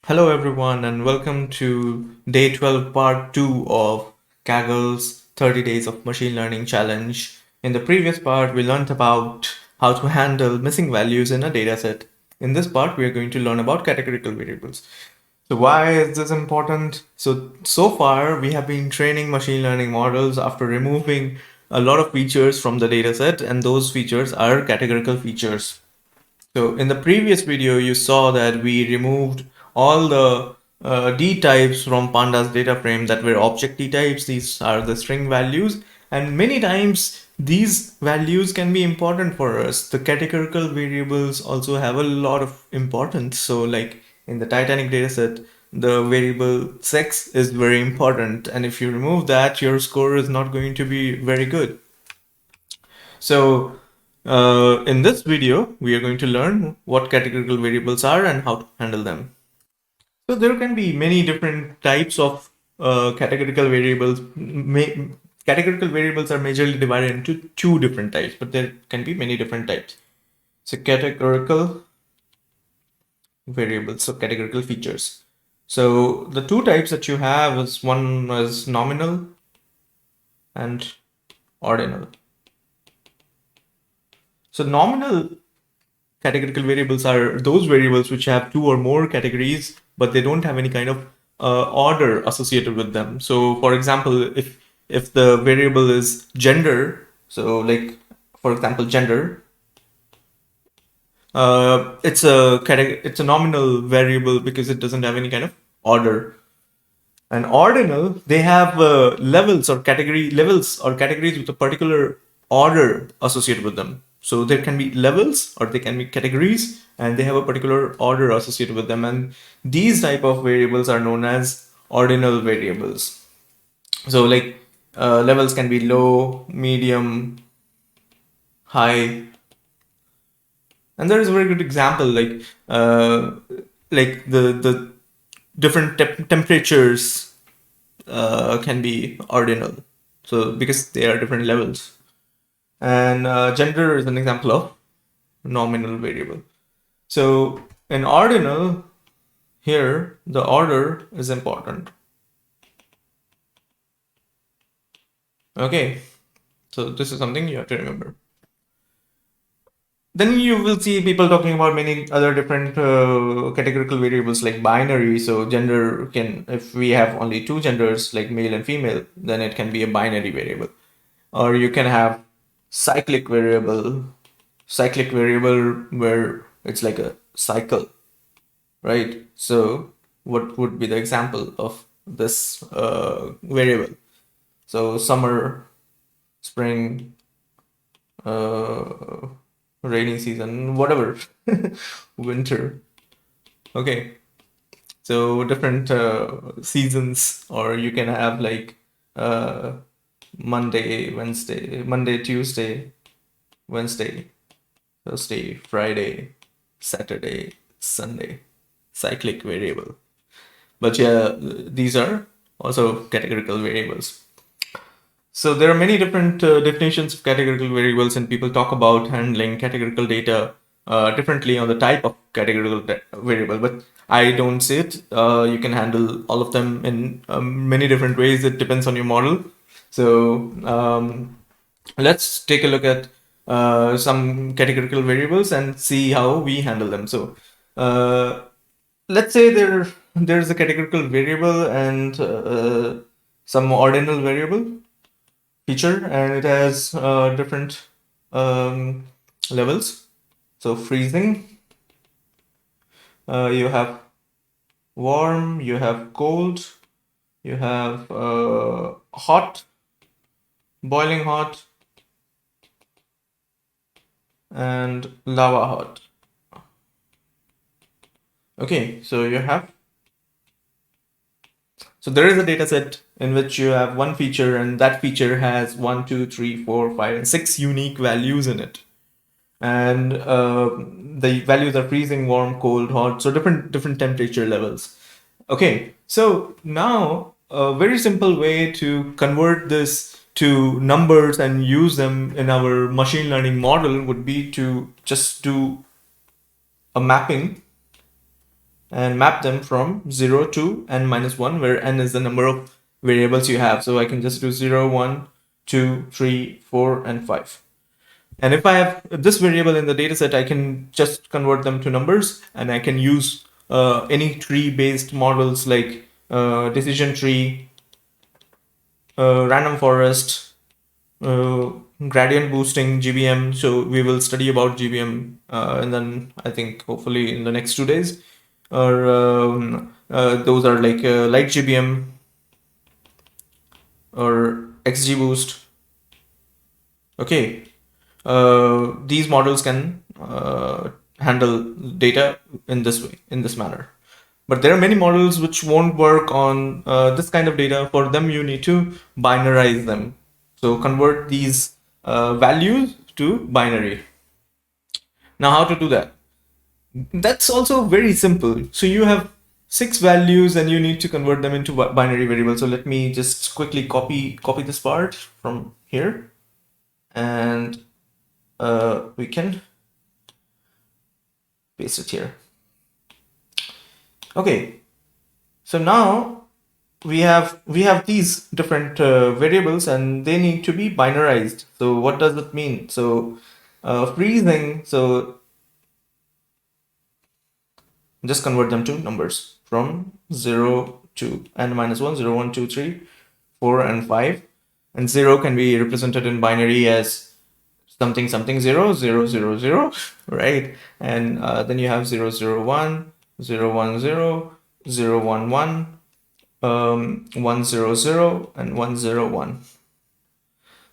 Hello everyone and welcome to day 12 part 2 of Kaggle's 30 days of machine learning challenge. In the previous part we learned about how to handle missing values in a dataset. In this part we are going to learn about categorical variables. So why is this important? So far we have been training machine learning models after removing a lot of features from the dataset, and those features are categorical features. So in the previous video, you saw that we removed all the D types from Pandas DataFrame that were object D types. These are the string values. And many times these values can be important for us. The categorical variables also have a lot of importance. So like in the Titanic dataset, the variable sex is very important. And if you remove that, your score is not going to be very good. So in this video, we are going to learn what categorical variables are and how to handle them. So there can be many different types of categorical variables. Categorical variables are majorly divided into two different types, but there can be many different types. So categorical variables, so categorical features. So the two types that you have is one is nominal and ordinal. So nominal categorical variables are those variables which have two or more categories, but they don't have any kind of order associated with them. So for example, if the variable is gender, so like for example gender, it's a nominal variable because it doesn't have any kind of order. And ordinal, they have levels or categories with a particular order associated with them. So there can be levels or they can be categories, and they have a particular order associated with them. And these type of variables are known as ordinal variables. So like levels can be low, medium, high. And there is a very good example like the different temperatures can be ordinal, so because they are different levels. And gender is an example of nominal variable. So in ordinal, here the order is important. Okay, so this is something you have to remember. Then you will see people talking about many other different categorical variables like binary. So gender can, if we have only two genders like male and female, then it can be a binary variable. Or you can have cyclic variable where it's like a cycle, right? So what would be the example of this variable? So summer, spring, uh, rainy season, whatever, winter. Okay, so different seasons, or you can have like uh, Monday, Tuesday, Wednesday, Thursday, Friday, Saturday, Sunday, cyclic variable. But yeah, these are also categorical variables. So there are many different definitions of categorical variables, and people talk about handling categorical data differently on the type of categorical variable. But I don't see it. You can handle all of them in many different ways. It depends on your model. So let's take a look at some categorical variables and see how we handle them. So let's say there's a categorical variable and some ordinal variable feature, and it has different levels. So freezing, you have warm, you have cold, you have hot, boiling hot, and lava hot. Okay, so there is a data set in which you have one feature, and that feature has 1, 2, 3, 4, 5, and 6 unique values in it. And the values are freezing, warm, cold, hot, so different temperature levels. Okay, so now a very simple way to convert this to numbers and use them in our machine learning model would be to just do a mapping and map them from 0 to n minus 1, where n is the number of variables you have. So I can just do 0, 1, 2, 3, 4, and 5. And if I have this variable in the dataset, I can just convert them to numbers, and I can use any tree-based models like decision tree, random forest, gradient boosting, GBM. So we will study about GBM, and then I think hopefully in the next 2 days. Or those are like light GBM or XGBoost. Okay, these models can handle data in this way, in this manner. But there are many models which won't work on this kind of data. For them, you need to binarize them. So convert these values to binary. Now, how to do that? That's also very simple. So you have 6 values and you need to convert them into binary variables. So let me just quickly copy this part from here, and we can paste it here. Okay, so now we have these different variables, and they need to be binarized. So what does it mean? So freezing, so just convert them to numbers from 0 to n minus 1, 0, 1, 2, 3, 4, and 5. And 0 can be represented in binary as something something 0, 0, 0, 0, right? And then you have 0, 0, 1, 0, 1, 0, 0, 1, 1, 1, 0, 0, and 1, 0, 1.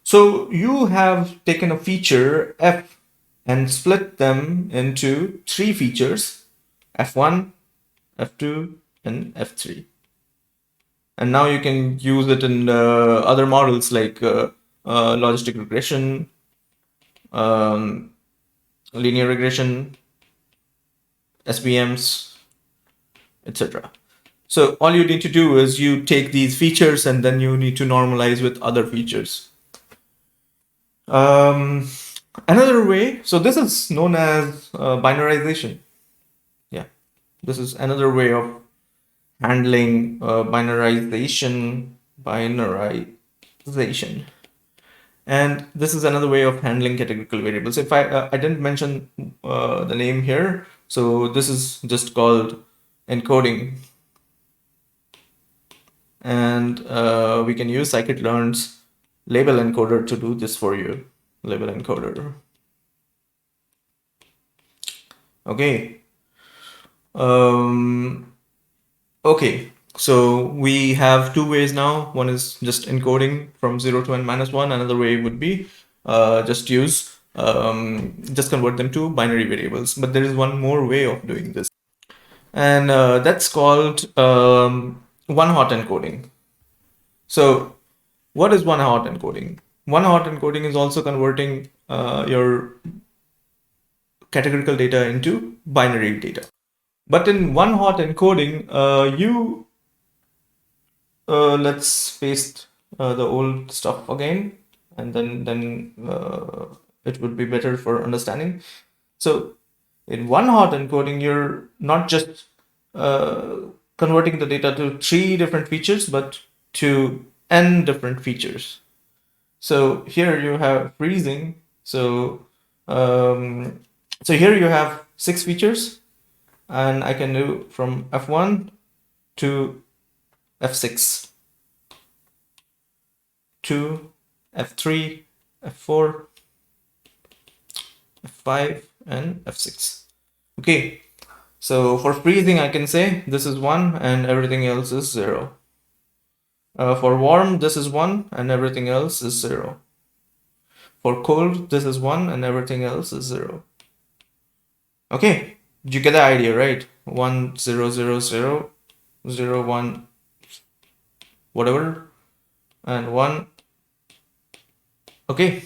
So you have taken a feature f and split them into 3 features, f1, f2, and f3. And now you can use it in other models like logistic regression, linear regression, SVMs, etc. So all you need to do is you take these features and then you need to normalize with other features. Another way, so this is known as binarization. Yeah, this is another way of handling binarization. And this is another way of handling categorical variables. If I didn't mention the name here, so this is just called encoding. And we can use scikit-learn's label encoder to do this for you. Label encoder. Okay. Okay. So we have 2 ways now. One is just encoding from 0 to n minus 1. Another way would be just convert them to binary variables. But there is one more way of doing this. And that's called OneHotEncoding. So what is OneHotEncoding? OneHotEncoding is also converting your categorical data into binary data. But in OneHotEncoding, let's paste the old stuff again, and then it would be better for understanding. So in OneHotEncoding, you're not just converting the data to 3 different features, but to n different features. So here you have freezing. So here you have 6 features, and I can do from f1 to f6 to f3, f4, f5, and f6. Okay, so for freezing, I can say this is 1 and everything else is 0. For warm, this is 1 and everything else is 0. For cold, this is 1 and everything else is 0. Okay, you get the idea, right? 1, 0, 0, 0, 0, 1, whatever, and 1. Okay.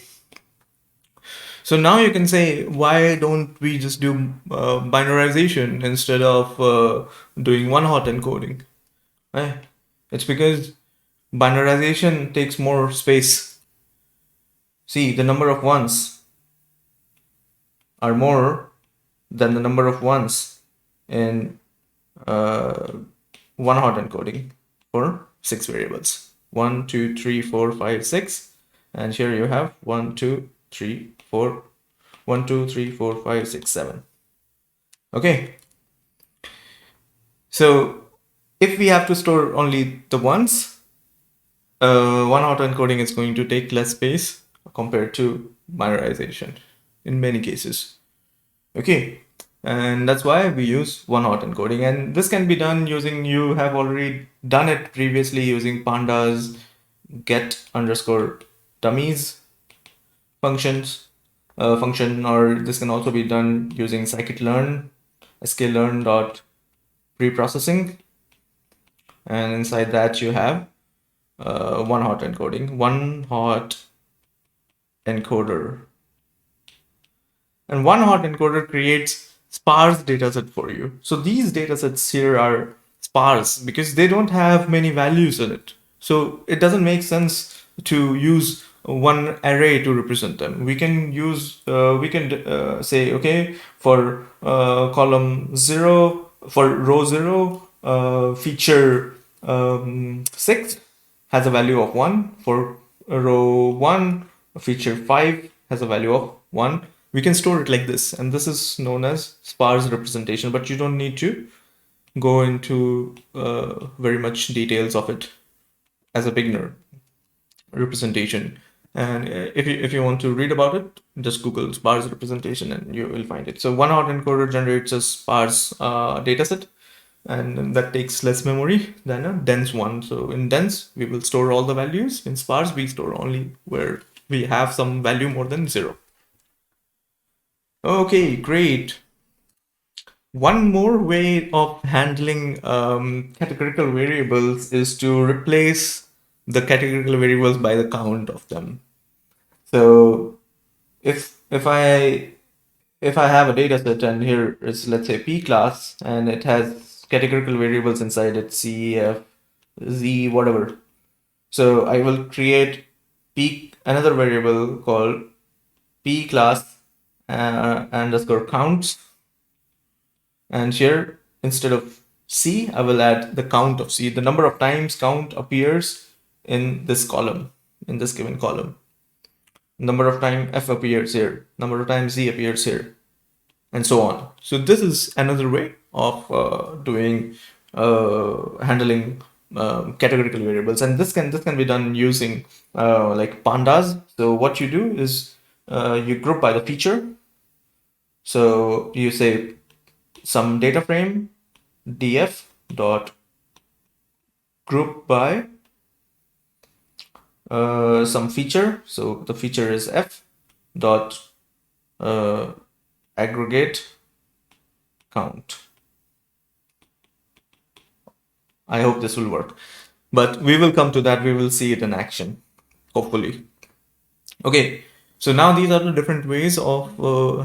So now you can say, why don't we just do binarization instead of doing OneHotEncoding? It's because binarization takes more space. See, the number of ones are more than the number of ones in one hot encoding for 6 variables. 1, 2, 3, 4, 5, 6. And here you have 1, 2, 3, 4, 1, 2, 3, 4, 5, 6, 7. Okay. So if we have to store only the ones, one hot encoding is going to take less space compared to binarization in many cases. Okay. And that's why we use one hot encoding. And this can be done using, you have already done it previously using pandas get underscore dummies function, or this can also be done using scikit-learn, sklearn dot preprocessing, and inside that you have one hot encoding, one hot encoder. And one hot encoder creates sparse dataset for you. So these datasets here are sparse because they don't have many values in it. So it doesn't make sense to use one array to represent them. We can use, say, okay, for column 0, for row 0, feature 6 has a value of 1. For row 1, feature 5 has a value of 1. We can store it like this, and this is known as sparse representation, but you don't need to go into very much details of it as a beginner representation. And if you want to read about it, just Google sparse representation and you will find it. So one hot encoder generates a sparse dataset, and that takes less memory than a dense one. So in dense, we will store all the values. In sparse, we store only where we have some value more than 0. Okay, great. One more way of handling categorical variables is to replace the categorical variables by the count of them. So if I have a data set and here is, let's say, P class, and it has categorical variables inside it, C, F, Z, whatever. So I will create another variable called P class underscore counts. And here, instead of C, I will add the count of C, the number of times count appears in this column, in this given column. Number of time F appears here, number of times Z appears here, and so on. So this is another way of doing handling categorical variables, and this can be done using like pandas. So what you do is you group by the feature. So you say some data frame df dot group by some feature. So the feature is f dot aggregate count. I hope this will work, but we will come to that. We will see it in action, hopefully. Okay, so now these are the different ways of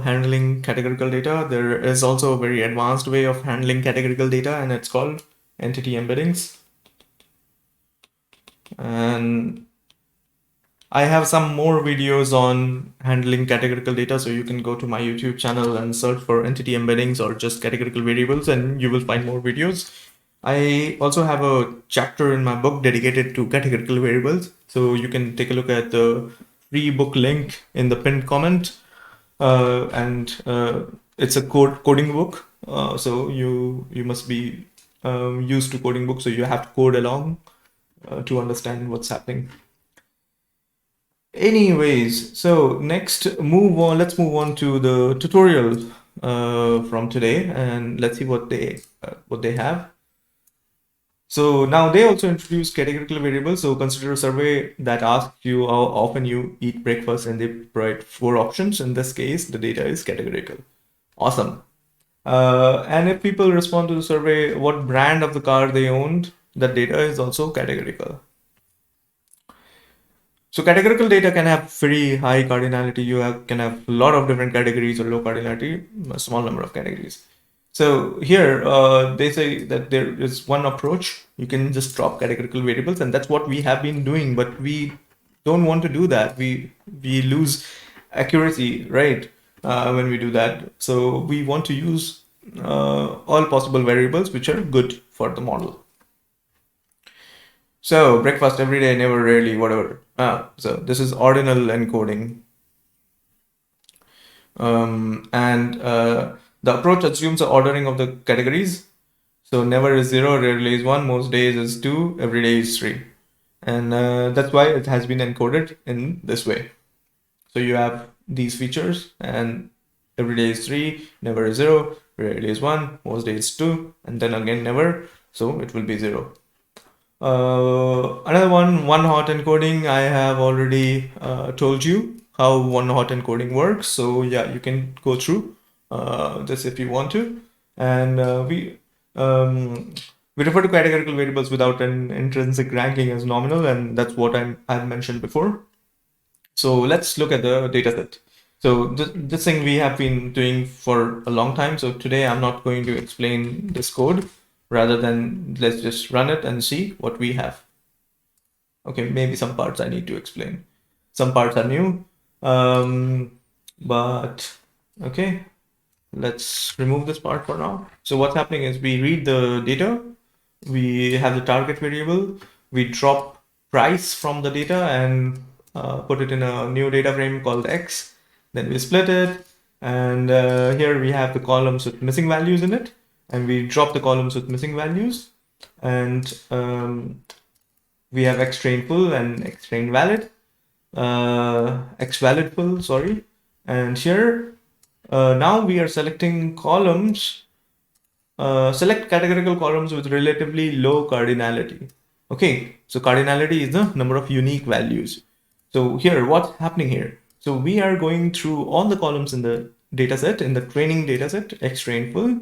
handling categorical data. There is also a very advanced way of handling categorical data, and it's called entity embeddings. And I have some more videos on handling categorical data, so you can go to my YouTube channel and search for entity embeddings or just categorical variables, and you will find more videos. I also have a chapter in my book dedicated to categorical variables, so you can take a look at the free book link in the pinned comment. It's a coding book, so you must be used to coding books, so you have to code along to understand what's happening. Anyways, so let's move on to the tutorial from today, and let's see what they have. So now they also introduce categorical variables. So consider a survey that asks you how often you eat breakfast, and they provide 4 options. In this case, the data is categorical. Awesome. And if people respond to the survey what brand of the car they owned, that data is also categorical. So categorical data can have very high cardinality. You can have a lot of different categories, or low cardinality, a small number of categories. So here they say that there is one approach. You can just drop categorical variables, and that's what we have been doing, but we don't want to do that. We lose accuracy, right, when we do that. So we want to use all possible variables which are good for the model. So breakfast every day, never, rarely, whatever. So this is ordinal encoding. And the approach assumes the ordering of the categories. So never is 0, rarely is 1, most days is 2, every day is 3. And that's why it has been encoded in this way. So you have these features, and every day is 3, never is 0, rarely is 1, most days 2, and then again never, so it will be 0. Another one hot encoding. I have already told you how one hot encoding works. So yeah, you can go through this if you want to. And we refer to categorical variables without an intrinsic ranking as nominal, and that's what I've mentioned before. So let's look at the dataset. So this thing we have been doing for a long time. So today I'm not going to explain this code. Rather than let's just run it and see what we have. Okay, maybe some parts I need to explain. Some parts are new, but okay, let's remove this part for now. So what's happening is we read the data, we have the target variable, we drop price from the data and put it in a new data frame called X. Then we split it, and here we have the columns with missing values in it, and we drop the columns with missing values, and we have xtrain full and xtrain valid, xvalid full, sorry. And here now we are selecting columns, select categorical columns with relatively low cardinality. Okay, so cardinality is the number of unique values. So here, what's happening here? So we are going through all the columns in the dataset, in the training dataset, xtrain full,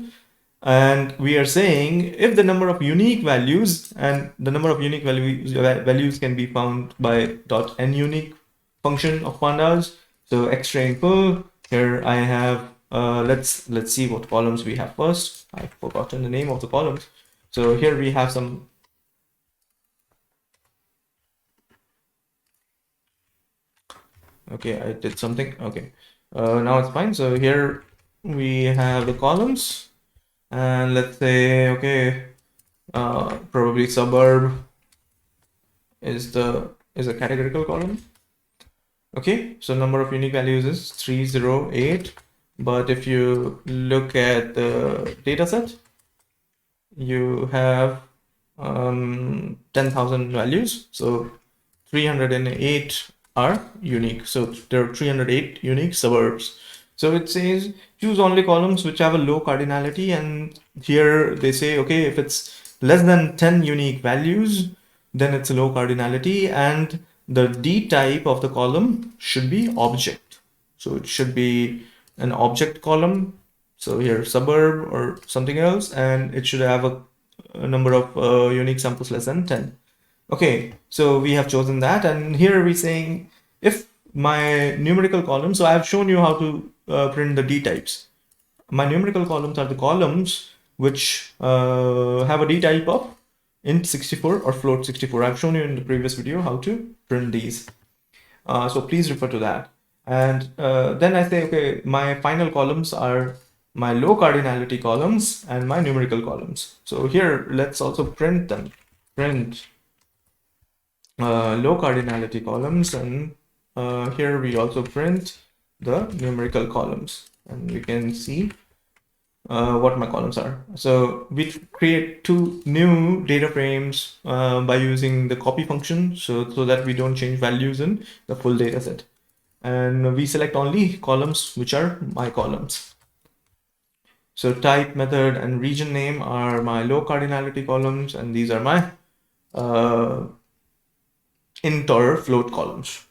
and we are saying if the number of unique values, and the number of unique values can be found by .nUnique function of pandas. So xtrain full, here I have let's see what columns we have first. I've forgotten the name of the columns. So here we have some. Okay, I did something. Okay, now it's fine. So here we have the columns, and let's say, okay, probably suburb is a categorical column. Okay, so number of unique values is 308, but if you look at the dataset, you have 10,000 values, so 308 are unique. So there are 308 unique suburbs. So it says choose only columns which have a low cardinality, and here they say, okay, if it's less than 10 unique values, then it's a low cardinality, and the D type of the column should be object. So it should be an object column. So here suburb or something else, and it should have a number of unique samples less than 10. Okay, so we have chosen that, and here we're saying if my numerical column, so I have shown you how to print the D types. My numerical columns are the columns which have a D type of int64 or float64. I've shown you in the previous video how to print these. So please refer to that. And then I say, okay, my final columns are my low cardinality columns and my numerical columns. So here, let's also print them. Print low cardinality columns, and here we also print the numerical columns, and we can see what my columns are. So we create two new data frames by using the copy function, so that we don't change values in the full data set. And we select only columns which are my columns. So type, method, and region name are my low cardinality columns, and these are my int or float columns.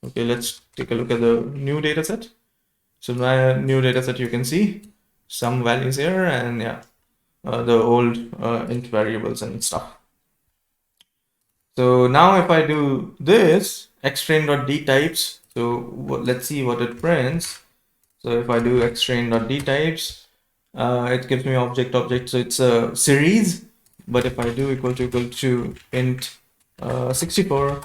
Okay, let's take a look at the new data set. So my new data set, you can see some values here, and yeah, the old int variables and stuff. So now if I do this xtrain.dtypes, so let's see what it prints. So if I do xtrain.dtypes, it gives me object, so it's a series. But if I do equal to int 64,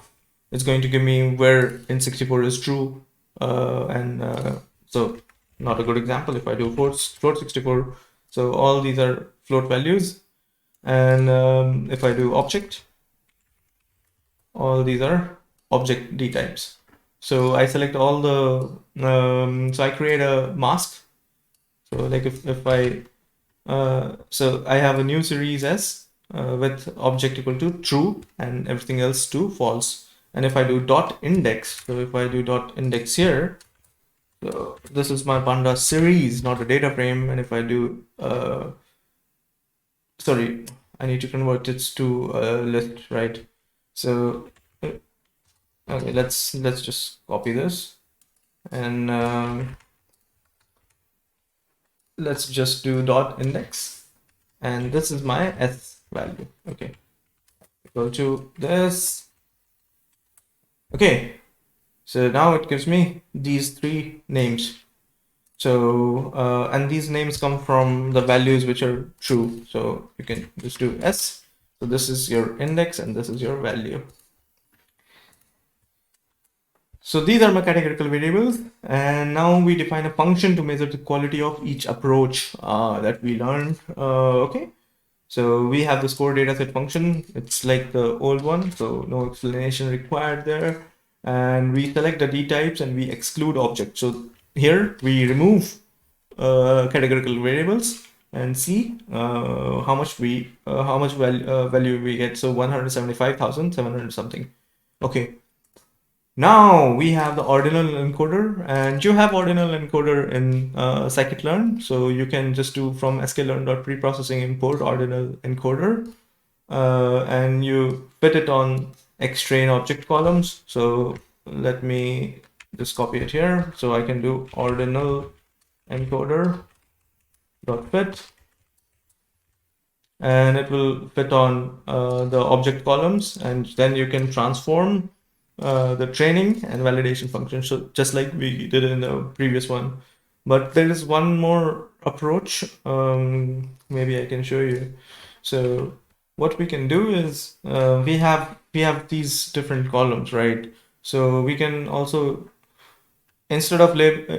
it's going to give me where int 64 is true, and so not a good example. If I do float 64, so So all these are float values. And if I do object, all these are object D types. So I select all the, so I create a mask. So like if I, so I have a new series S with object equal to true and everything else to false. And if I do dot index, so if I do dot index here, so this is my Pandas series, not a data frame. And if I do, sorry, I need to convert it to a list, right? So okay, let's just copy this and let's just do dot index, and this is my S value. Okay, go to this. Okay, so now it gives me these three names. So and these names come from the values which are true. So you can just do S. So this is your index and this is your value. So these are my categorical variables, and now we define a function to measure the quality of each approach that we learned. Okay, so we have the ScoreDataSet function. It's like the old one, so no explanation required there. And we select the D types and we exclude objects. So here we remove categorical variables and see how much value we get. So 175,700 something. Okay. Now we have the ordinal encoder, and you have ordinal encoder in scikit-learn. So you can just do from sklearn.preprocessing import ordinal encoder, and you fit it on xtrain object columns. So let me just copy it here. So I can do ordinal encoder dot fit, and it will fit on the object columns, and then you can transform the training and validation function, so just like we did in the previous one. But there is one more approach. Maybe I can show you. So what we can do is we have these different columns, right? So we can also, instead of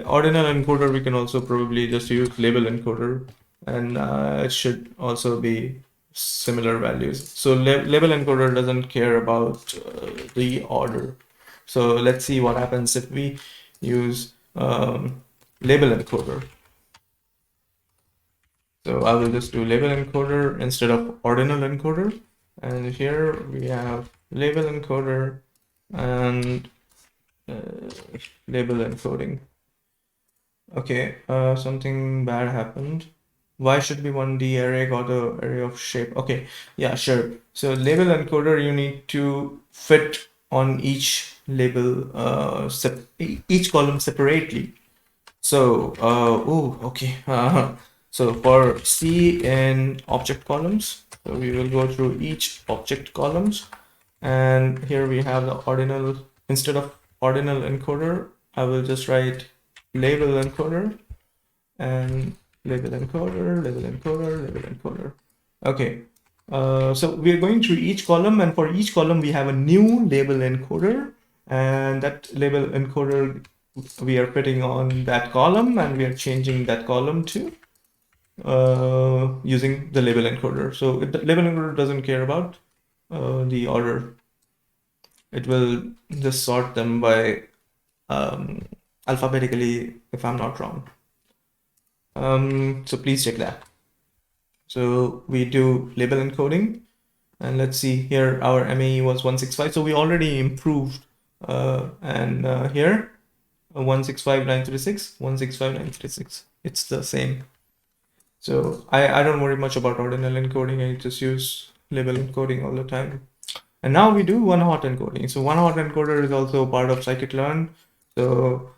ordinal encoder, we can also probably just use label encoder, and it should also be similar values. So label encoder doesn't care about the order. So let's see what happens if we use label encoder. So I will just do label encoder instead of ordinal encoder. And here we have label encoder and label encoding. Okay, something bad happened. Why should be 1D array got a array of shape? Okay, yeah, sure. So label encoder, you need to fit on each label, each column separately. So, okay. So for C in object columns, so we will go through each object columns, and here we have the ordinal. Instead of ordinal encoder, I will just write label encoder and label encoder, label encoder, label encoder. Okay, so we're going through each column, and for each column we have a new label encoder, and that label encoder we are putting on that column, and we are changing that column to using the label encoder. So the label encoder doesn't care about the order. It will just sort them by alphabetically, if I'm not wrong. So please check that. So we do label encoding, and let's see here, our MAE was 165. So we already improved, and here 165,936, 165,936. It's the same. So I don't worry much about ordinal encoding. I just use label encoding all the time. And now we do OneHotEncoding. So OneHotEncoder is also part of scikit-learn. So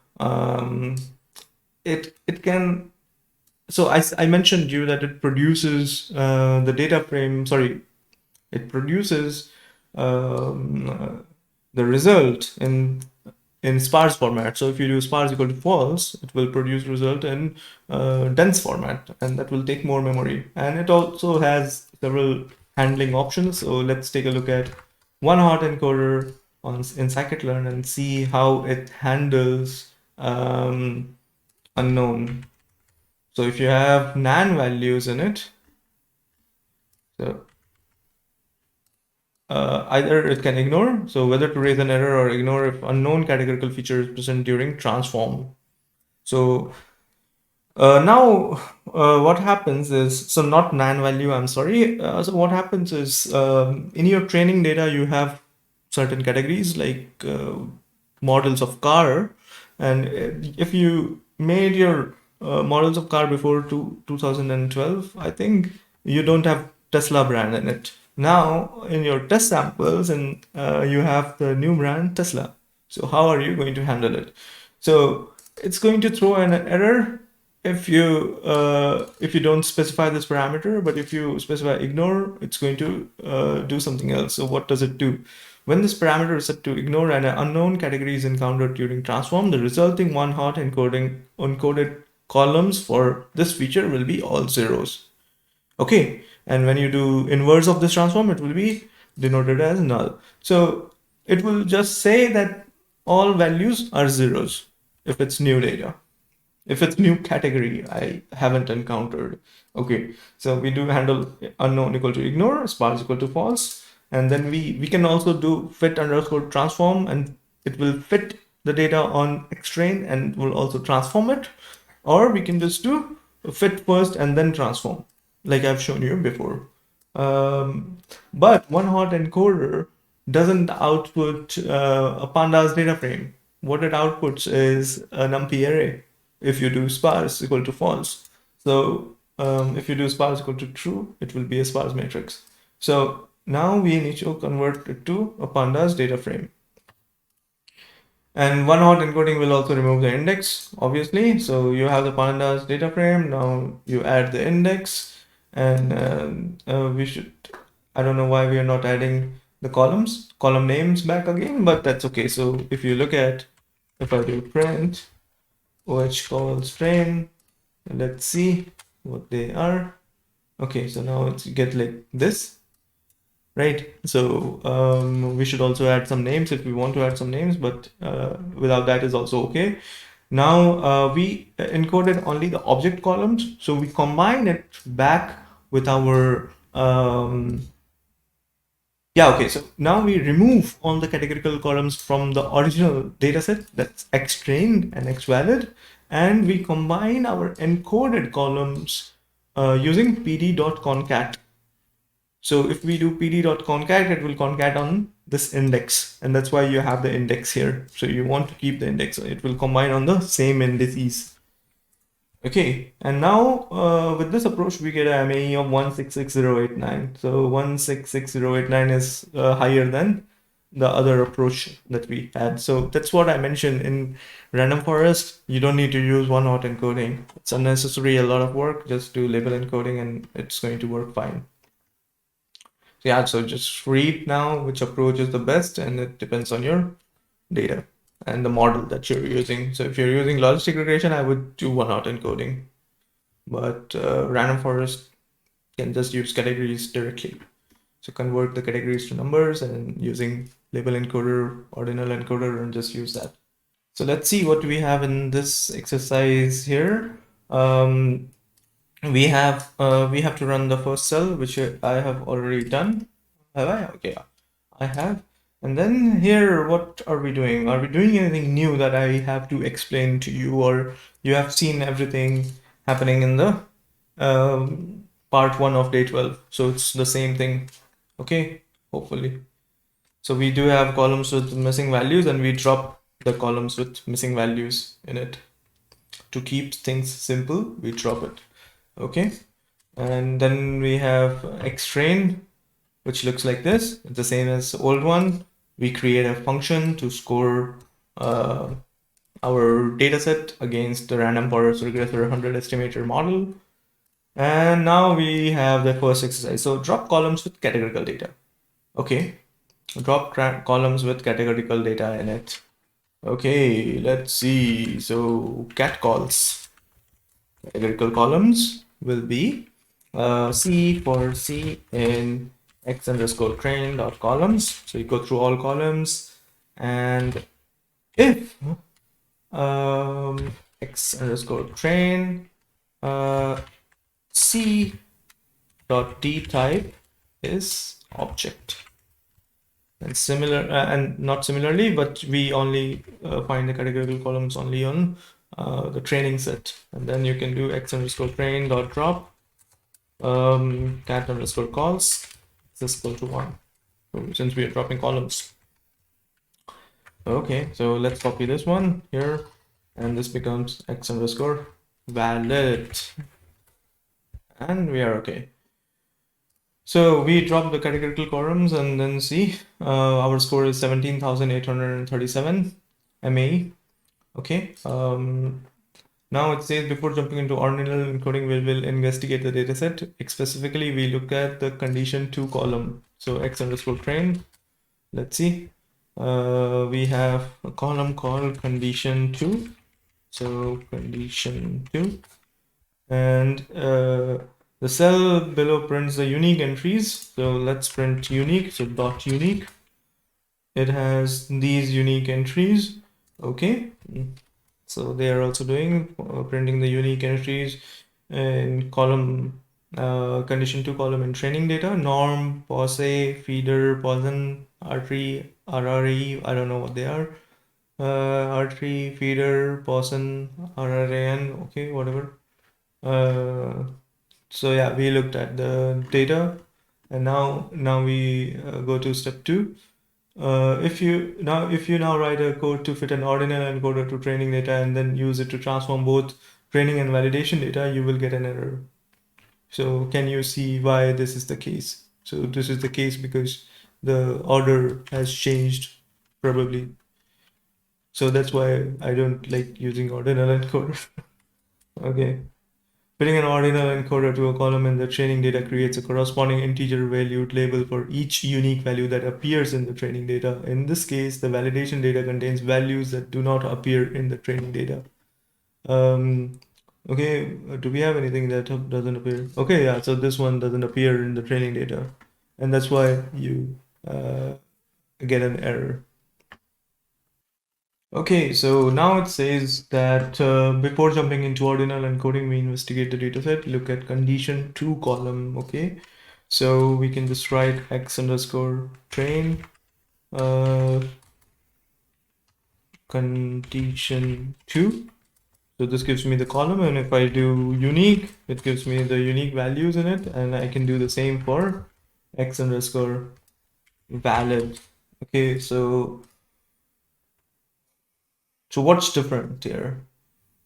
it can. So I mentioned you that it produces the data frame. Sorry, it produces the result in sparse format. So if you do sparse equal to false, it will produce result in dense format, and that will take more memory. And it also has several handling options. So let's take a look at OneHotEncoder in scikit-learn and see how it handles unknown. So if you have nan values in it, so either it can ignore, so whether to raise an error or ignore if unknown categorical feature is present during transform. So now what happens is, so not nan value, I'm sorry. So what happens is in your training data, you have certain categories like models of car. And if you made your models of car before 2012, I think you don't have Tesla brand in it. Now in your test samples, and you have the new brand Tesla. So how are you going to handle it? So it's going to throw an error if you don't specify this parameter, but if you specify ignore, it's going to do something else. So what does it do? When this parameter is set to ignore and an unknown category is encountered during transform, the resulting one-hot encoded columns for this feature will be all zeros. Okay, and when you do inverse of this transform, it will be denoted as null. So it will just say that all values are zeros if it's new data. If it's new category, I haven't encountered. Okay, so we do handle unknown equal to ignore, sparse equal to false, and then we can also do fit underscore transform, and it will fit the data on xtrain and will also transform it. Or we can just do fit first and then transform, like I've shown you before. But OneHotEncoder doesn't output a pandas data frame. What it outputs is a numpy array if you do sparse equal to false. So if you do sparse equal to true, it will be a sparse matrix. So now we need to convert it to a pandas data frame. And OneHotEncoding will also remove the index, obviously. So you have the pandas data frame. Now you add the index, and we should, I don't know why we are not adding the column names back again, but that's okay. So if you look at, if I do print which calls train, let's see what they are. Okay, so now it's get like this, right? So we should also add some names if we want to add some names, but without that is also okay. Now we encoded only the object columns, so we combine it back with our yeah, okay, so now we remove all the categorical columns from the original dataset, that's xtrained and xvalid, and we combine our encoded columns using pd.concat. So if we do pd.concat, it will concat on this index, and that's why you have the index here. So you want to keep the index, so it will combine on the same indices. Okay, and now with this approach, we get a MAE of 166089. So 166089 is higher than the other approach that we had. So that's what I mentioned in random forest. You don't need to use one-hot encoding. It's unnecessary, a lot of work. Just do label encoding and it's going to work fine. So yeah, so just read now which approach is the best, and it depends on your data and the model that you're using. So if you're using logistic regression, I would do one-hot encoding, but random forest can just use categories directly. So convert the categories to numbers and using label encoder, ordinal encoder, and just use that. So let's see what we have in this exercise here. We have to run the first cell, which I have already done. Have I? Okay, I have. And then here, what are we doing? Are we doing anything new that I have to explain to you, or you have seen everything happening in the part 1 of day 12? So it's the same thing. Okay, hopefully. So we do have columns with missing values, and we drop the columns with missing values in it. To keep things simple, we drop it. Okay, and then we have xtrain, which looks like this. It's the same as the old one. We create a function to score our dataset against the random forest regressor 100 estimator model. And now we have the first exercise. So drop columns with categorical data. Okay, drop columns with categorical data in it. Okay, let's see. So cat calls. Categorical columns will be C for C in x underscore train dot columns. So you go through all columns, and if x underscore train C dot D type is object. And similar and not similarly, but we only find the categorical columns only on the training set. And then you can do x underscore train dot drop cat underscore calls is equal to 1. So since we are dropping columns. Okay, so let's copy this one here, and this becomes x underscore valid, and we are okay. So we drop the categorical columns and then see our score is 17,837 MA. Okay. Now it says before jumping into ordinal encoding, we will investigate the dataset. Specifically, we look at the condition 2 column. So x underscore train. Let's see. We have a column called condition 2. So condition 2. And the cell below prints the unique entries. So let's print unique. So dot unique. It has these unique entries. Okay. So they are also doing printing the unique entries in column condition 2 column in training data, norm, posse, feeder, poison, artery, RRE, I don't know what they are. Artery, feeder, poison, RRAN, okay, whatever. So yeah, we looked at the data, and now we go to step 2. If you now write a code to fit an ordinal encoder to training data and then use it to transform both training and validation data, you will get an error. So can you see why this is the case? So this is the case because the order has changed probably. So that's why I don't like using ordinal encoder. Okay. Fitting an ordinal encoder to a column in the training data creates a corresponding integer valued label for each unique value that appears in the training data. In this case, the validation data contains values that do not appear in the training data. Okay, do we have anything that doesn't appear? Okay, yeah, so this one doesn't appear in the training data, and that's why you get an error. Okay, so now it says that before jumping into ordinal encoding, we investigate the dataset, look at condition 2 column. Okay, so we can just write x underscore train condition 2. So this gives me the column, and if I do unique, it gives me the unique values in it, and I can do the same for x underscore valid. Okay, so what's different here?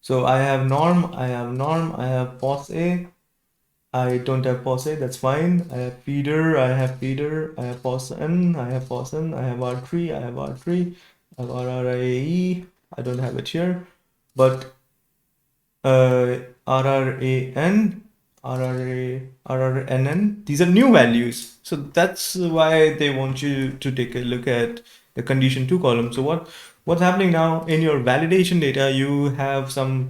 So I have norm, I have posse, I don't have posse, that's fine. I have feeder, I have poison, I have poison, I have artery, I have RRAE, I don't have it here, but RRAN, RRNN, these are new values. So that's why they want you to take a look at the condition 2 column. So what's happening now in your validation data, you have some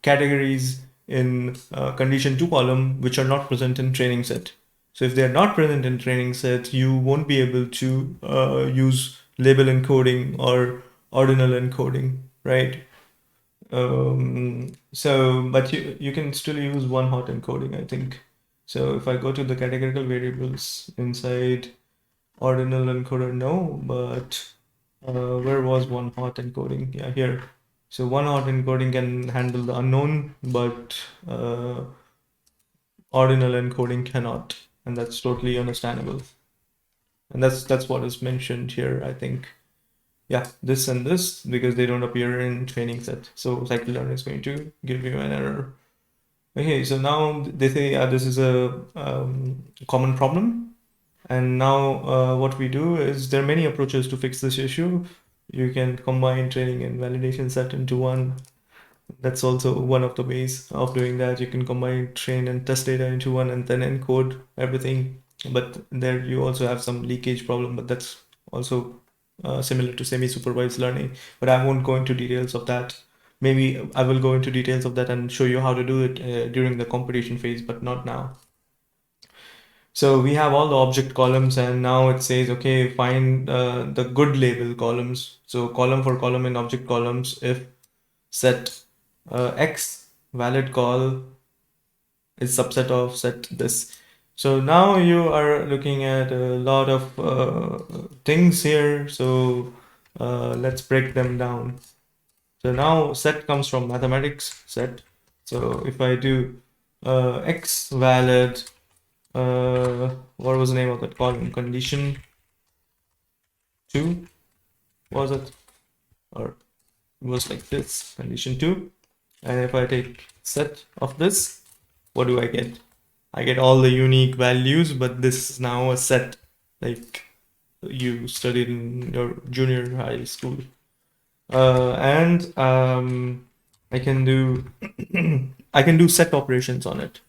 categories in condition 2 column which are not present in training set. So if they're not present in training set, you won't be able to use label encoding or ordinal encoding, right? But you can still use OneHotEncoding, I think. So if I go to the categorical variables inside ordinal encoder, no, but where was OneHotEncoding? Yeah, here. So OneHotEncoding can handle the unknown, but ordinal encoding cannot, and that's totally understandable. And that's what is mentioned here, I think. Yeah, this and this, because they don't appear in training set. So scikit-learn is going to give you an error. Okay, so now they say this is a common problem. And now what we do is there are many approaches to fix this issue. You can combine training and validation set into one. That's also one of the ways of doing that. You can combine train and test data into one and then encode everything. But there you also have some leakage problem, but that's also similar to semi-supervised learning, but I won't go into details of that. Maybe I will go into details of that and show you how to do it during the competition phase, but not now. So we have all the object columns, and now it says, okay, find the good label columns. So column for column in object columns, if set x valid call is subset of set this. So now you are looking at a lot of things here. So let's break them down. So now set comes from mathematics set. So if I do x valid, what was the name of that column? Condition 2 was it? Or it was like this, condition 2. And if I take set of this, what do I get? I get all the unique values, but this is now a set like you studied in your junior high school. And I can do I can do set operations on it.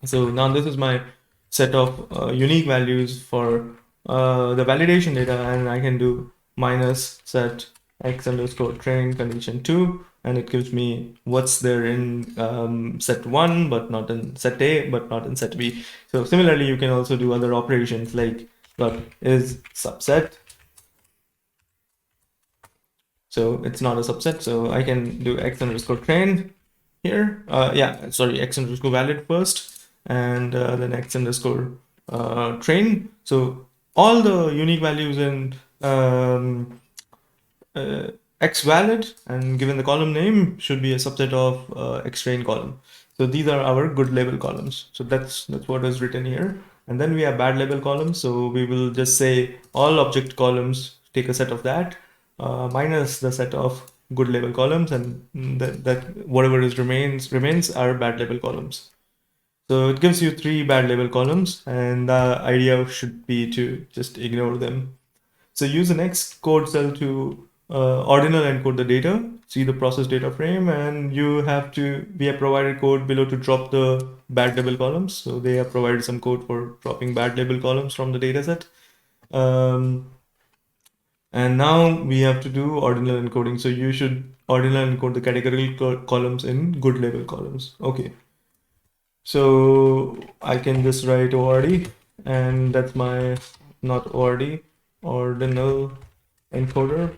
So now this is my set of unique values for the validation data, and I can do minus set x underscore train condition 2, and it gives me what's there in set 1 but not in set A but not in set B. So similarly you can also do other operations like dot is subset. So it's not a subset, so I can do x underscore train here. X underscore valid first, and then x underscore train. So all the unique values in uh, x valid and given the column name should be a subset of x train column. So these are our good label columns. So that's what is written here. And then we have bad label columns. So we will just say all object columns take a set of that minus the set of good label columns, and that whatever is remains are bad label columns. So it gives you 3 bad label columns, and the idea should be to just ignore them. So use the next code cell to ordinal encode the data, see the process data frame, and we have provided code below to drop the bad label columns. So they have provided some code for dropping bad label columns from the dataset. And now we have to do ordinal encoding. So you should ordinal encode the categorical columns in good label columns. Okay. So I can just write ORD, and that's my not ORD, ordinal encoder,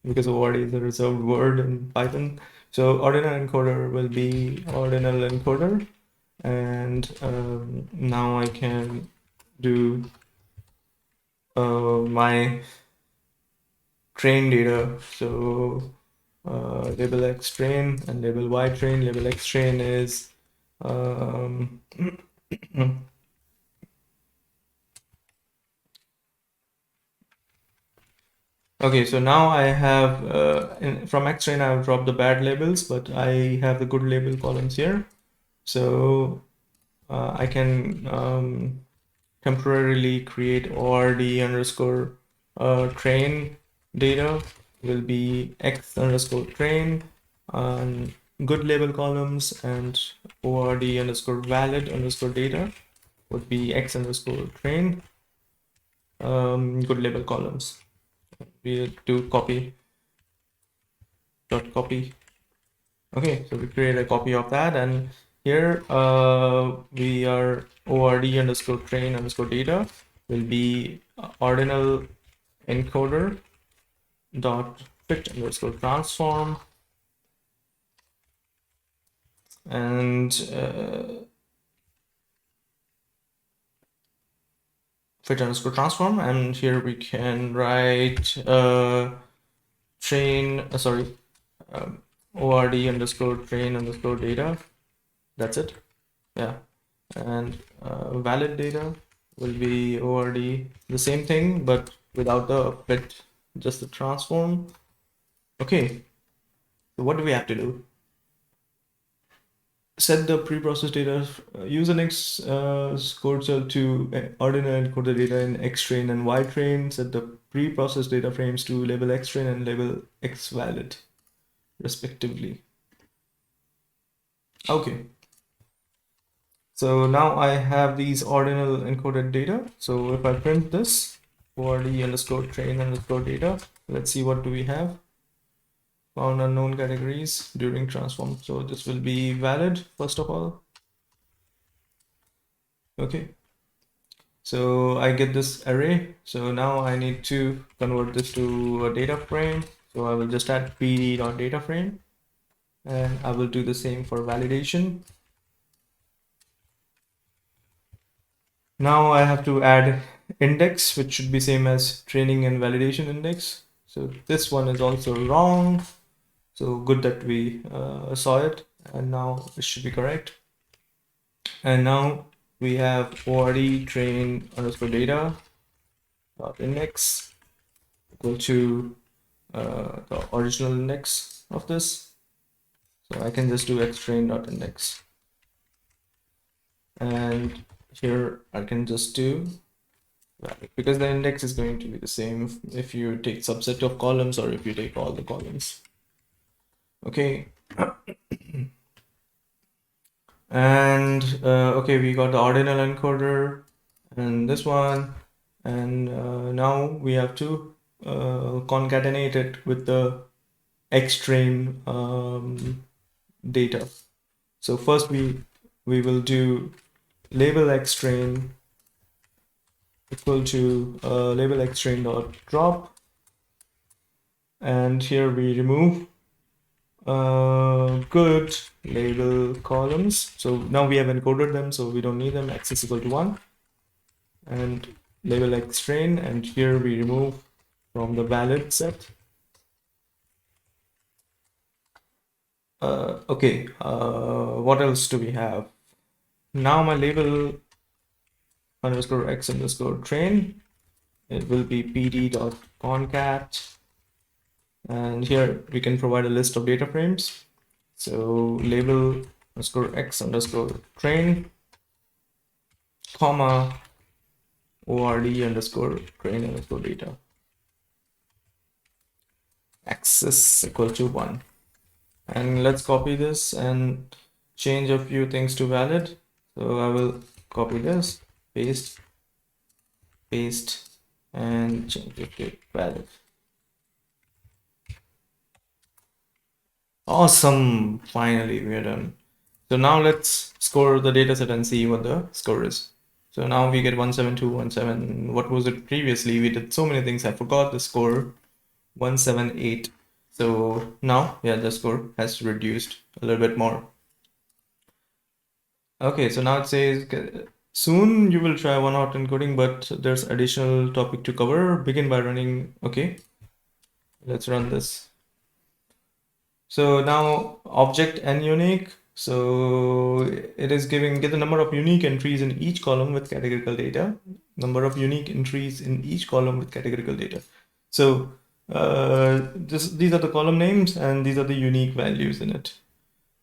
because ORD is a reserved word in Python. So ordinal encoder will be ordinal encoder, and now I can do my train data. So label x train and label y train. Label x train is okay, so now I have from xtrain I have dropped the bad labels, but I have the good label columns here. So I can temporarily create ord underscore train data will be x underscore train on good label columns, and ord underscore valid underscore data would be x underscore train good label columns. We do copy dot copy. Okay, so we create a copy of that, and here we are ord underscore train underscore data will be ordinal encoder dot fit underscore transform, and fit underscore transform, and here we can write train ord underscore train underscore data. That's it. Yeah. And valid data will be ord the same thing but without the fit, just the transform. Okay, so what do we have to do? Set the preprocessed data, use the next code cell to ordinal encode the data in x train and y train. Set the preprocessed data frames to label x train and label x valid respectively. Okay, so now I have these ordinal encoded data. So if I print this ord underscore train underscore data, let's see what do we have. Found unknown categories during transform. So this will be valid first of all. Okay, so I get this array. So now I need to convert this to a data frame. So I will just add pd.data frame. and I will do the same for validation. Now I have to add index, which should be same as training and validation index. So this one is also wrong. So good that we saw it, and now it should be correct. And now we have ORD train underscore data dot index equal to the original index of this. So I can just do xtrain dot index, and here I can just do valid, because the index is going to be the same if you take subset of columns or if you take all the columns. Okay. And okay, we got the ordinal encoder and this one, and now we have to concatenate it with the xtrain data. So first we will do label xtrain equal to label xtrain dot drop, and here we remove good label columns. So now we have encoded them, so we don't need them. X is equal to 1, and label xtrain, and here we remove from the valid set. Okay, what else do we have? Now my label underscore x underscore train, it will be pd.concat, and here we can provide a list of data frames. So label underscore x underscore train, comma ord underscore train underscore data, axis equal to 1. And let's copy this and change a few things to valid. So I will copy this, paste, and change it to valid. Awesome, finally we are done. So now let's score the dataset and see what the score is. So now we get 17217. What was it previously? We did so many things, I forgot the score. 178. So now, yeah, the score has reduced a little bit more. Okay, so now it says soon you will try OneHotEncoding, but there's additional topic to cover. Begin by running. Okay, let's run this. So now object and unique. So it is giving get the number of unique entries in each column with categorical data. Number of unique entries in each column with categorical data. So these are the column names and these are the unique values in it.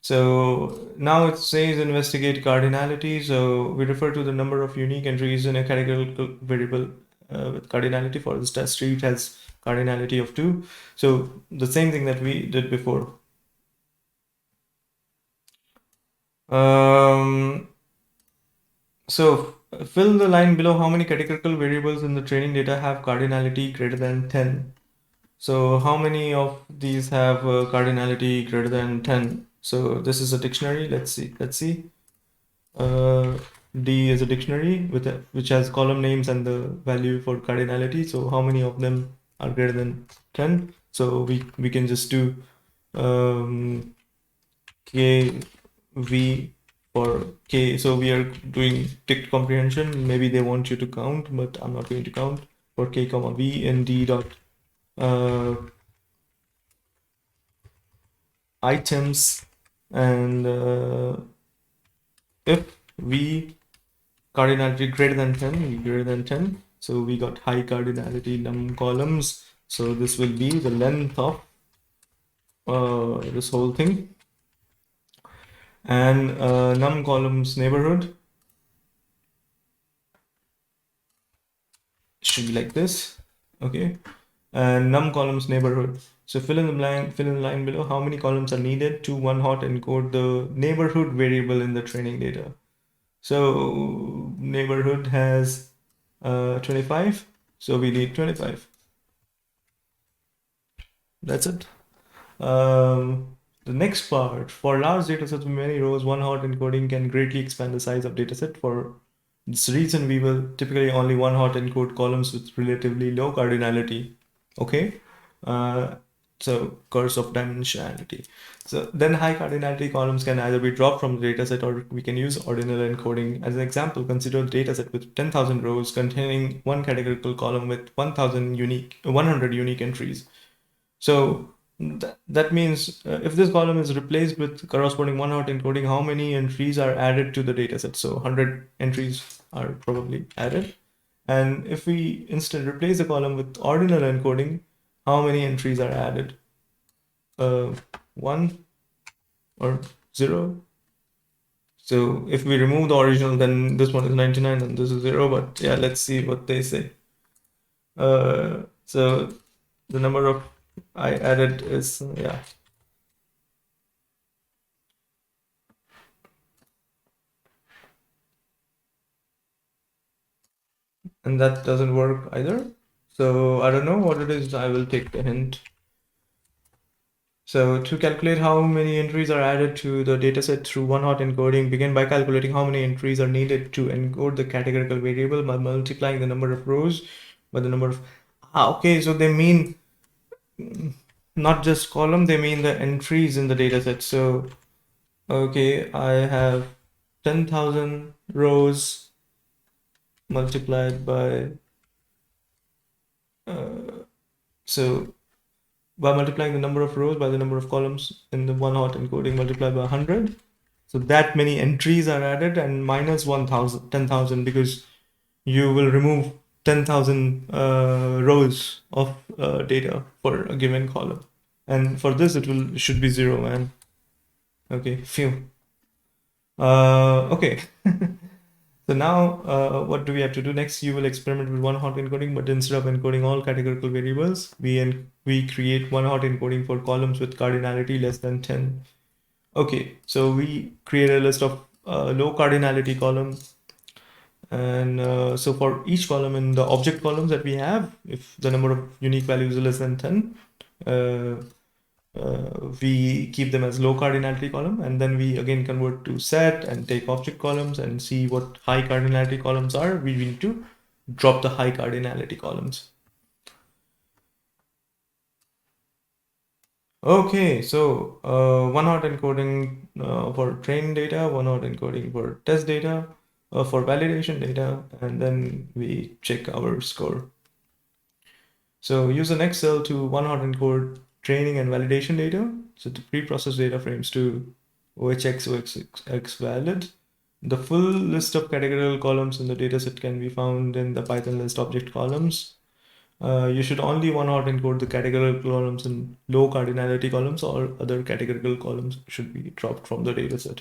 So now it says investigate cardinality. So we refer to the number of unique entries in a categorical variable with cardinality. For this test street has cardinality of 2. So the same thing that we did before. So fill the line below. How many categorical variables in the training data have cardinality greater than 10? So how many of these have cardinality greater than 10? So this is a dictionary. Let's see. D is a dictionary with which has column names and the value for cardinality. So how many of them are greater than 10? So we can just do KV for K. So we are doing ticked comprehension. Maybe they want you to count, but I'm not going to count. For K comma V and D dot items, and if V cardinality greater than 10, so we got high cardinality num columns. So this will be the length of this whole thing, and num columns neighborhood should be like this. Okay, and num columns neighborhood. So fill in the line below. How many columns are needed to OneHotEncode the neighborhood variable in the training data? So neighborhood has 25, so we need 25. That's it. The next part, for large datasets with many rows, OneHotEncoding can greatly expand the size of dataset. For this reason, we will typically only OneHotEncode columns with relatively low cardinality. Okay. So curse of dimensionality. So then high cardinality columns can either be dropped from the dataset, or we can use ordinal encoding. As an example, consider a dataset with 10,000 rows containing one categorical column with 100 unique entries. So that means if this column is replaced with corresponding one-hot encoding, how many entries are added to the dataset? So 100 entries are probably added. And if we instead replace the column with ordinal encoding, how many entries are added? 1 or 0? So if we remove the original, then this one is 99 and this is 0. But yeah, let's see what they say. So the number of I added is, yeah. And that doesn't work either. So I don't know what it is. I will take the hint. So to calculate how many entries are added to the dataset through one-hot encoding, begin by calculating how many entries are needed to encode the categorical variable by multiplying the number of rows by the number of... okay, so they mean not just column, they mean the entries in the dataset. So, okay, I have 10,000 rows multiplied by... so by multiplying the number of rows by the number of columns in the one-hot encoding multiplied by 100. So that many entries are added, and minus 1,000, 10,000, because you will remove 10,000 rows of data for a given column. And for this, it should be 0, man. Okay, phew. Okay. So now, what do we have to do next? You will experiment with one-hot encoding, but instead of encoding all categorical variables, we create one-hot encoding for columns with cardinality less than 10. Okay, so we create a list of low cardinality columns. And so for each column in the object columns that we have, if the number of unique values is less than 10, we keep them as low cardinality column, and then we again convert to set and take object columns and see what high cardinality columns are. We need to drop the high cardinality columns. Okay, so one-hot encoding for train data, one-hot encoding for test data, for validation data, and then we check our score. So use an Excel to one-hot encode training and validation data. So to preprocess data frames to OHX, OHX valid. The full list of categorical columns in the dataset can be found in the Python list object columns. You should only one-hot encode the categorical columns in low cardinality columns, or other categorical columns should be dropped from the dataset.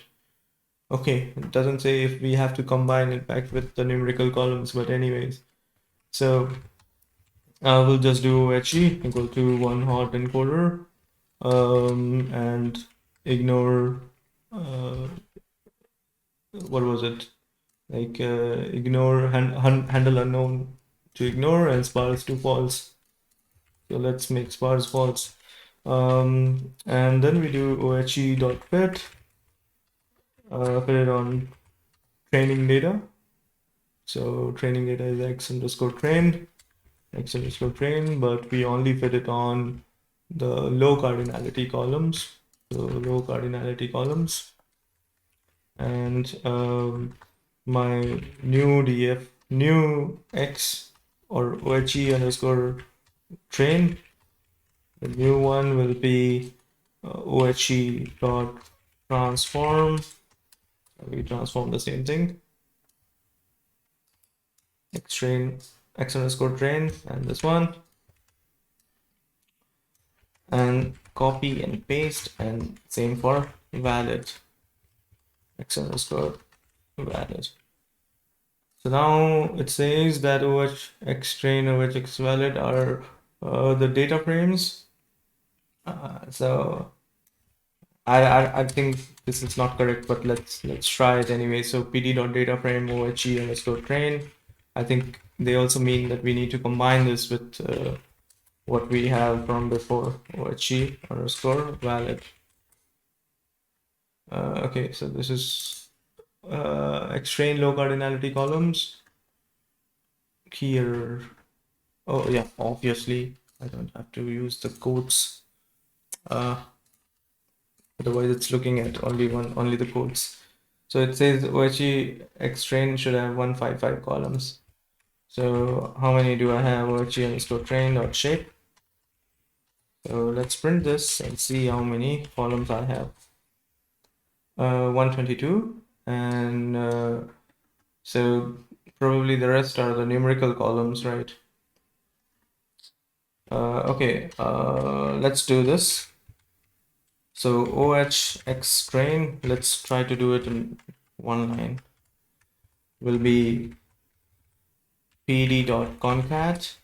Okay, it doesn't say if we have to combine it back with the numerical columns, but anyways. So we'll just do HE equal to one-hot encoder and ignore what was it? Like ignore handle unknown to ignore and sparse to false. So let's make sparse false. And then we do ohe.fit, fit it on training data. So training data is x_train, x_train, but we only fit it on the low cardinality columns. So low cardinality columns. And my new df, new x or OHE_train, the new one will be OHE.transform. We transform the same thing. X_train, x_train, and this one. And copy and paste, and same for valid, x_valid. So now it says that OHX_train, OHX_valid are the data frames. So I think this is not correct, but let's try it anyway. So pd.dataframe OHE_train. I think they also mean that we need to combine this with what we have from before, OHE_valid. Okay, so this is xtrain low cardinality columns here. Oh yeah, obviously I don't have to use the quotes. Otherwise it's looking at only the codes. So it says OHE xtrain should have 155 columns. So how many do I have? OHE underscore train dot shape. So let's print this and see how many columns I have. 122, and so probably the rest are the numerical columns, right? Okay, let's do this. So OH xtrain, let's try to do it in one line. Will be pd.concat.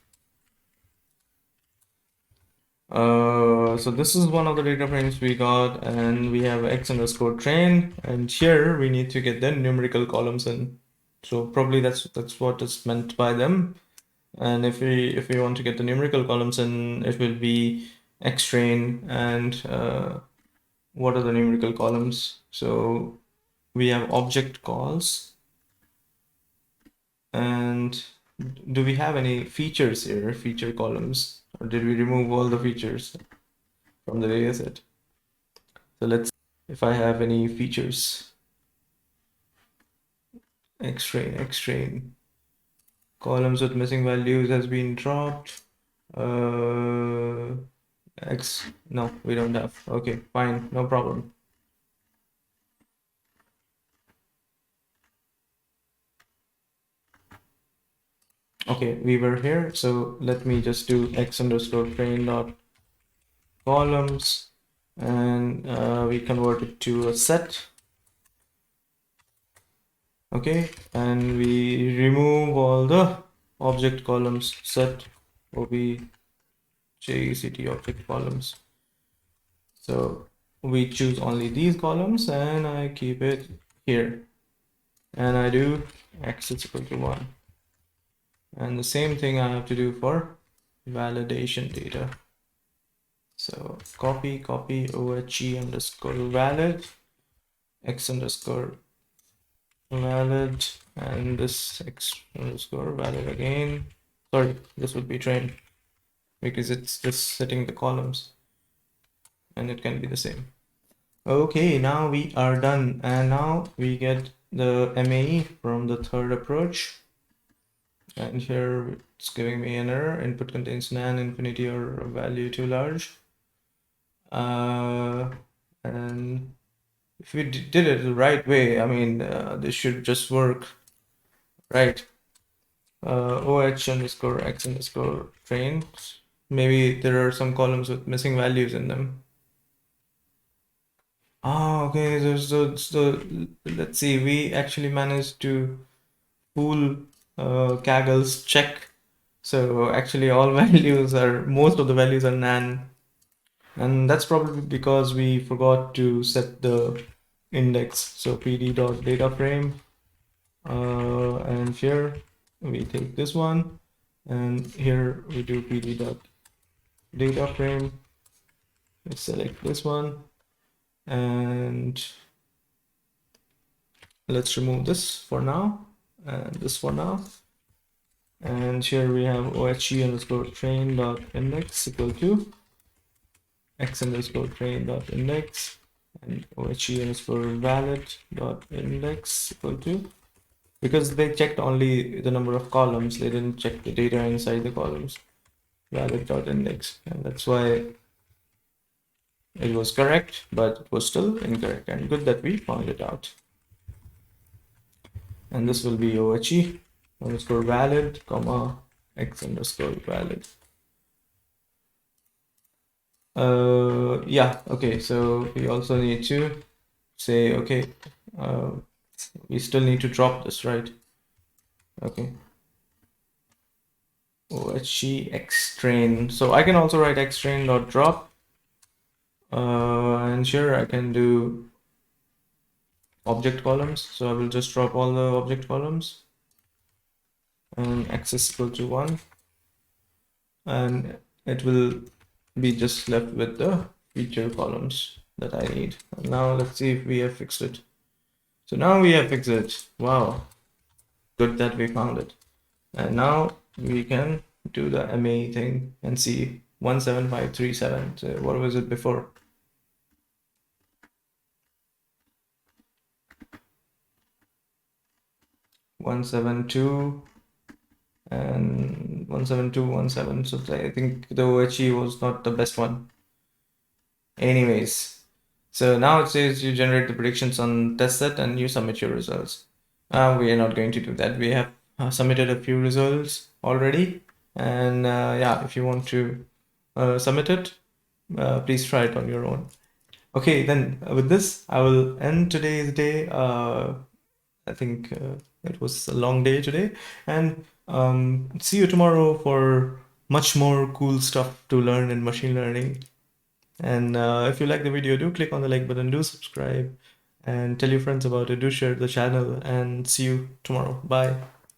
So this is one of the data frames we got, and we have x underscore train, and here we need to get the numerical columns in. So probably that's what is meant by them. And if we want to get the numerical columns in, it will be xtrain, and what are the numerical columns? So we have object calls, and do we have any features here, feature columns, or did we remove all the features from the dataset? So let's see if I have any features. Xtrain columns with missing values has been dropped. No, we don't have. Okay, fine, no problem. Okay, we were here, so let me just do x underscore train dot columns, and we convert it to a set. Okay, and we remove all the object columns, set object object columns. So we choose only these columns, and I keep it here, and I do x is equal to 1. And the same thing I have to do for validation data. So copy OHE underscore valid, x underscore valid, and this x underscore valid again. Sorry, this would be train because it's just setting the columns, and it can be the same. Okay, now we are done, and now we get the MAE from the third approach. And here it's giving me an error. Input contains nan, infinity, or a value too large. And if we did it the right way, I mean, this should just work, right? OH underscore x underscore train. Maybe there are some columns with missing values in them. Oh, okay. So let's see. We actually managed to fool Kaggle's check. So actually all most of the values are nan. And that's probably because we forgot to set the index. So pd.dataframe, and here we take this one, and here we do pd.dataframe. We select this one, and let's remove this for now, and this for now. And here we have OHE underscore train dot index equal to x underscore train dot index, and OHE underscore valid dot index equal to, because they checked only the number of columns, they didn't check the data inside the columns, valid dot index, and that's why it was correct, but it was still incorrect, and good that we found it out. And this will be OHE underscore valid comma x underscore valid. Yeah, okay, so we also need to say, okay, we still need to drop this, right? Okay. OHE xtrain. So I can also write xtrain dot drop, and here I can do object columns. So I will just drop all the object columns, and x is equal to 1, and it will be just left with the feature columns that I need. And now let's see if we have fixed it. So now we have fixed it. Wow, good that we found it. And now we can do the MA thing and see 17537. So what was it before? 172 and 17217. So I think the OHE was not the best one. Anyways, so now it says you generate the predictions on test set and you submit your results. We are not going to do that. We have submitted a few results already. And yeah, if you want to submit it, please try it on your own. Okay, then with this, I will end today's day. I think it was a long day today. And see you tomorrow for much more cool stuff to learn in machine learning. And if you like the video, do click on the like button, do subscribe, and tell your friends about it. Do share the channel, and see you tomorrow. Bye.